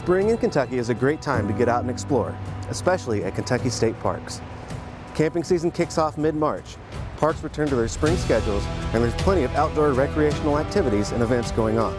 Spring in Kentucky is a great time to get out and explore, especially at Kentucky State Parks. Camping season kicks off mid-March. Parks return to their spring schedules, and there's plenty of outdoor recreational activities and events going on.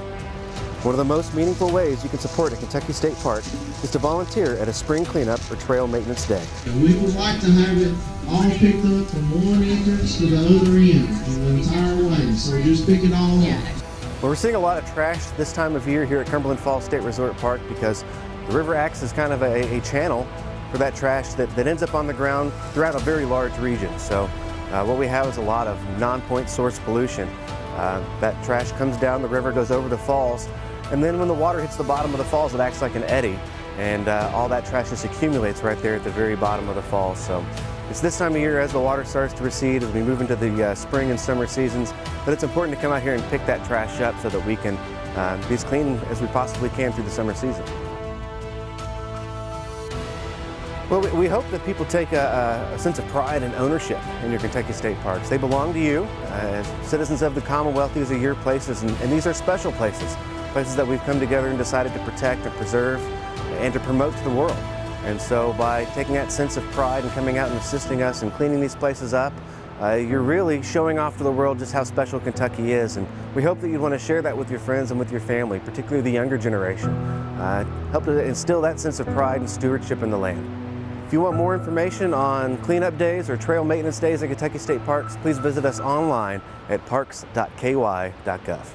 One of the most meaningful ways you can support a Kentucky State Park is to volunteer at a spring cleanup or trail maintenance day. We would like to have it all picked up from one entrance to the other end, the entire way, so just pick it all up. Well, we're seeing a lot of trash this time of year here at Cumberland Falls State Resort Park because the river acts as kind of a channel for that trash that ends up on the ground throughout a very large region. So what we have is a lot of non-point source pollution. That trash comes down the river, goes over the falls, and then when the water hits the bottom of the falls, it acts like an eddy, and all that trash just accumulates right there at the very bottom of the falls. So it's this time of year as the water starts to recede, as we move into the spring and summer seasons, that it's important to come out here and pick that trash up so that we can be as clean as we possibly can through the summer season. Well, we hope that people take a sense of pride and ownership in your Kentucky State Parks. They belong to you. As citizens of the Commonwealth, these are your places, and these are special places, places that we've come together and decided to protect and preserve and to promote to the world. And so by taking that sense of pride and coming out and assisting us in cleaning these places up, you're really showing off to the world just how special Kentucky is. And we hope that you want to share that with your friends and with your family, particularly the younger generation. Help to instill that sense of pride and stewardship in the land. If you want more information on cleanup days or trail maintenance days at Kentucky State Parks, please visit us online at parks.ky.gov.